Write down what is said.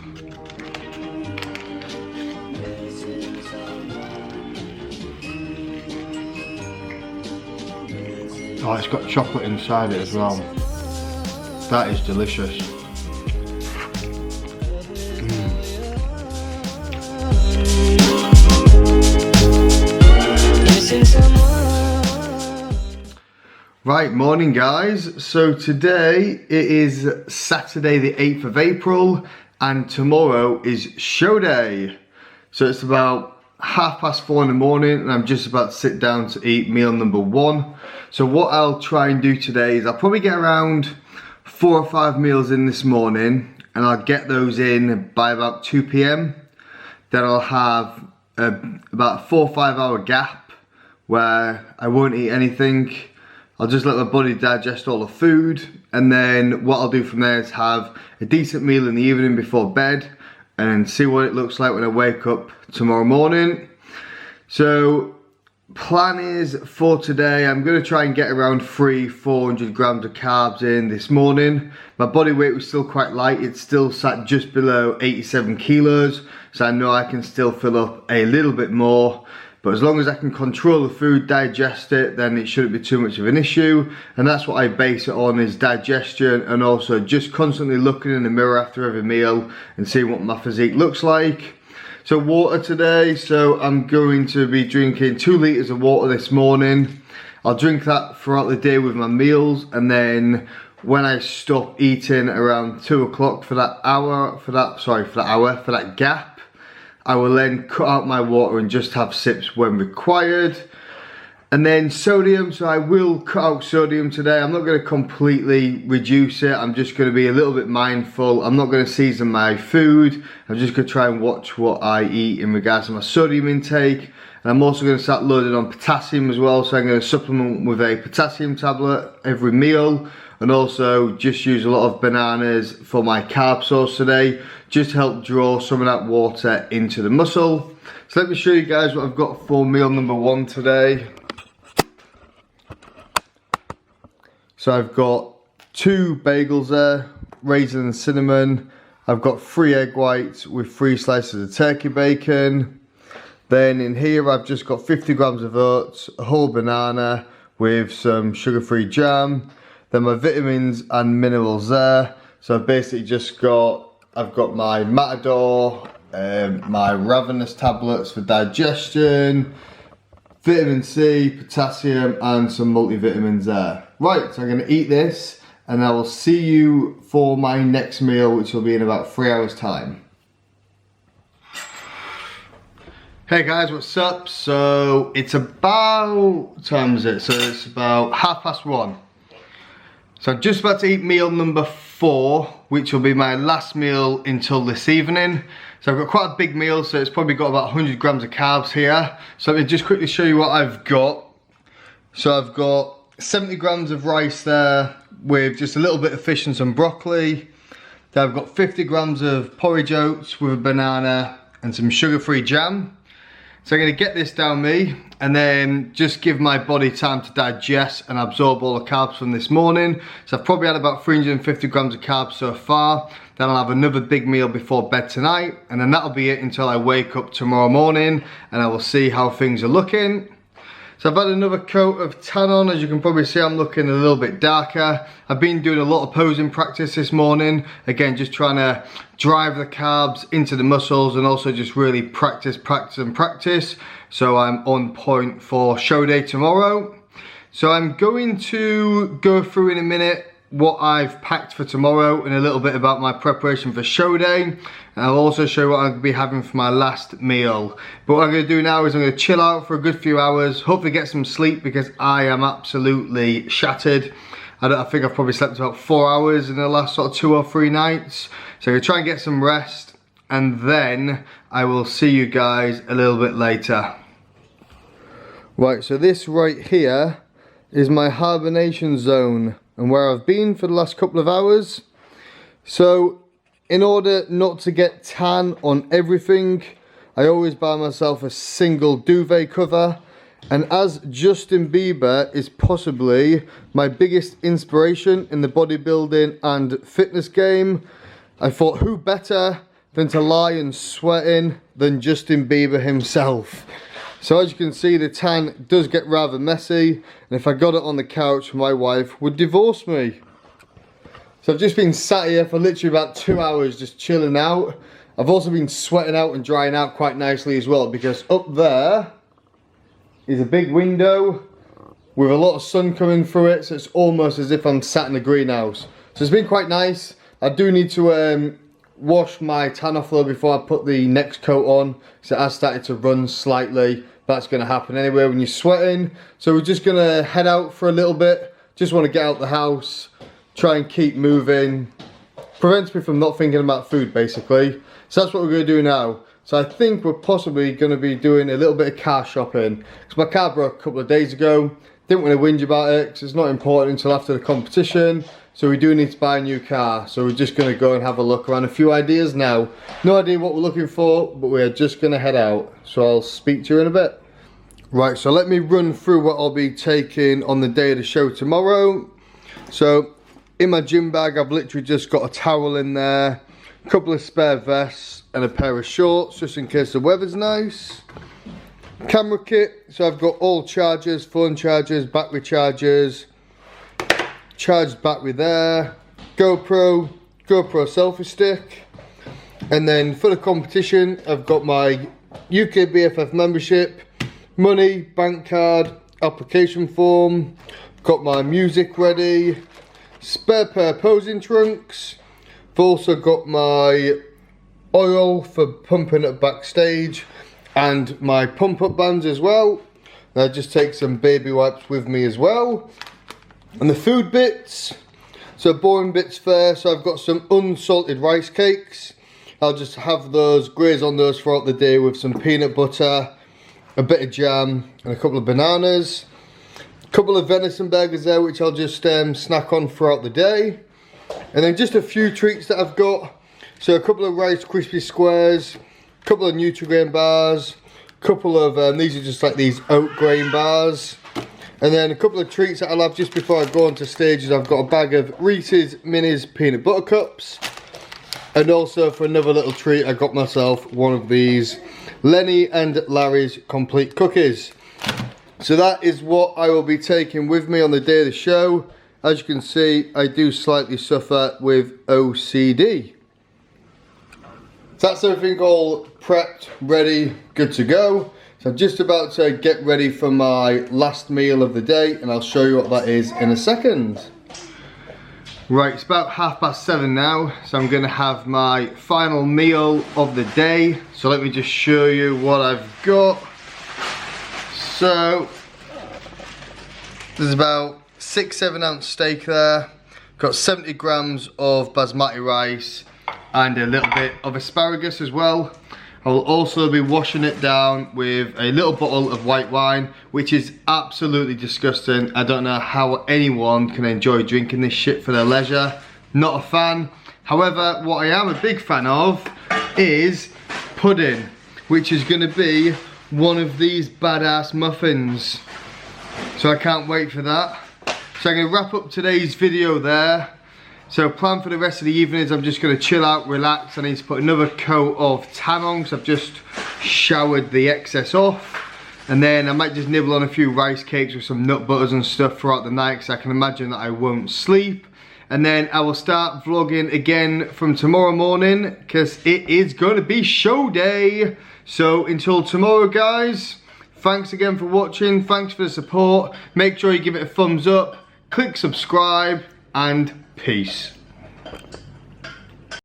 Oh, it's got chocolate inside it as well. That is delicious. Right, morning guys. So today it is Saturday the 8th of April and tomorrow is show day. So it's about 4:30 in the morning and I'm just about to sit down to eat meal number 1. So what I'll try and do today is I'll probably get around 4 or 5 meals in this morning and I'll get those in by about 2 p.m. Then I'll have about a 4 or 5 hour gap where I won't eat anything. I'll just let my body digest all the food, and then what I'll do from there is have a decent meal in the evening before bed and see what it looks like when I wake up tomorrow morning. So plan is for today, I'm going to try and get around 300-400 grams of carbs in this morning. My body weight was still quite light, it's still sat just below 87 kilos, so I know I can still fill up a little bit more. But as long as I can control the food, digest it, then it shouldn't be too much of an issue. And that's what I base it on, is digestion, and also just constantly looking in the mirror after every meal and seeing what my physique looks like. So water today, so I'm going to be drinking 2 litres of water this morning. I'll drink that throughout the day with my meals, and then when I stop eating around 2 o'clock for that gap, I will then cut out my water and just have sips when required. And then sodium, so I will cut out sodium today. I'm not going to completely reduce it. I'm just going to be a little bit mindful. I'm not going to season my food. I'm just going to try and watch what I eat in regards to my sodium intake. And I'm also going to start loading on potassium as well. So I'm going to supplement with a potassium tablet every meal. And also just use a lot of bananas for my carb source today, just to help draw some of that water into the muscle. So let me show you guys what I've got for meal number 1 today. So I've got 2 bagels there, raisin and cinnamon. I've got 3 egg whites with 3 slices of turkey bacon. Then in here I've just got 50 grams of oats, a whole banana with some sugar-free jam. Then my vitamins and minerals there. So I've basically just got, I've got my Matador, my Ravenous tablets for digestion, vitamin C, potassium, and some multivitamins there. Right, so I'm gonna eat this and I will see you for my next meal, which will be in about 3 hours time. Hey guys, what's up? So it's about, what time is it? So it's about 1:30. So I'm just about to eat meal number 4, which will be my last meal until this evening. So I've got quite a big meal, so it's probably got about 100 grams of carbs here. So let me just quickly show you what I've got. So I've got 70 grams of rice there with just a little bit of fish and some broccoli. Then I've got 50 grams of porridge oats with a banana and some sugar-free jam. So I'm going to get this down me and then just give my body time to digest and absorb all the carbs from this morning. So I've probably had about 350 grams of carbs so far. Then I'll have another big meal before bed tonight, and then that'll be it until I wake up tomorrow morning and I will see how things are looking. So I've had another coat of tan on. As you can probably see, I'm looking a little bit darker. I've been doing a lot of posing practice this morning. Again, just trying to drive the carbs into the muscles and also just really practice. So I'm on point for show day tomorrow. So I'm going to go through in a minute what I've packed for tomorrow and a little bit about my preparation for show day. And I'll also show you what I'm going to be having for my last meal. But what I'm going to do now is I'm going to chill out for a good few hours, hopefully get some sleep because I am absolutely shattered. I think I've probably slept about 4 hours in the last sort of 2 or 3 nights. So I'm going to try and get some rest and then I will see you guys a little bit later. Right, so this right here is my hibernation zone and where I've been for the last couple of hours. So in order not to get tan on everything, I always buy myself a single duvet cover. And as Justin Bieber is possibly my biggest inspiration in the bodybuilding and fitness game, I thought who better than to lie and sweating than Justin Bieber himself. So as you can see, the tan does get rather messy, and if I got it on the couch, my wife would divorce me. So I've just been sat here for literally about 2 hours just chilling out. I've also been sweating out and drying out quite nicely as well, because up there is a big window with a lot of sun coming through it, so it's almost as if I'm sat in a greenhouse. So it's been quite nice. I do need to wash my tan off though before I put the next coat on, so it has started to run slightly. That's going to happen anyway when you're sweating. So we're just going to head out for a little bit. Just want to get out the house, try and keep moving. Prevents me from not thinking about food basically. So that's what we're going to do now. So I think we're possibly going to be doing a little bit of car shopping, because my car broke a couple of days ago. Didn't want to whinge about it because it's not important until after the competition. So we do need to buy a new car. So we're just going to go and have a look around. A few ideas now. No idea what we're looking for, but we're just going to head out. So I'll speak to you in a bit. Right, so let me run through what I'll be taking on the day of the show tomorrow. So in my gym bag, I've literally just got a towel in there, a couple of spare vests and a pair of shorts just in case the weather's nice. Camera kit, so I've got all chargers, phone chargers, battery chargers, charged battery there, GoPro selfie stick, and then for the competition I've got my UKBFF membership, money, bank card, application form, got my music ready, spare pair of posing trunks. I've also got my oil for pumping up backstage and my pump up bands as well. And I just take some baby wipes with me as well. And the food bits, so boring bits first. So I've got some unsalted rice cakes. I'll just have those, graze on those throughout the day with some peanut butter, a bit of jam and a couple of bananas. A couple of venison burgers there which I'll just snack on throughout the day. And then just a few treats that I've got. So a couple of Rice Krispie Squares, a couple of Nutri-Grain bars, a couple of, these are just like these oat grain bars. And then a couple of treats that I'll have just before I go onto stages. I've got a bag of Reese's Minis Peanut Butter Cups. And also for another little treat, I got myself one of these Lenny and Larry's Complete Cookies. So that is what I will be taking with me on the day of the show. As you can see, I do slightly suffer with OCD. So that's everything all prepped, ready, good to go. So I'm just about to get ready for my last meal of the day, and I'll show you what that is in a second. Right, it's about 7:30 now, so I'm gonna have my final meal of the day. So let me just show you what I've got. So there's about 6-7 ounce steak there. Got 70 grams of basmati rice and a little bit of asparagus as well. I will also be washing it down with a little bottle of white wine, which is absolutely disgusting. I don't know how anyone can enjoy drinking this shit for their leisure. Not a fan. However, what I am a big fan of is pudding, which is going to be one of these badass muffins. So I can't wait for that. So I'm going to wrap up today's video there. So plan for the rest of the evening is I'm just going to chill out, relax. I need to put another coat of tan on because I've just showered the excess off. And then I might just nibble on a few rice cakes with some nut butters and stuff throughout the night, because I can imagine that I won't sleep. And then I will start vlogging again from tomorrow morning, because it is going to be show day. So until tomorrow, guys, thanks again for watching. Thanks for the support. Make sure you give it a thumbs up, click subscribe, and peace.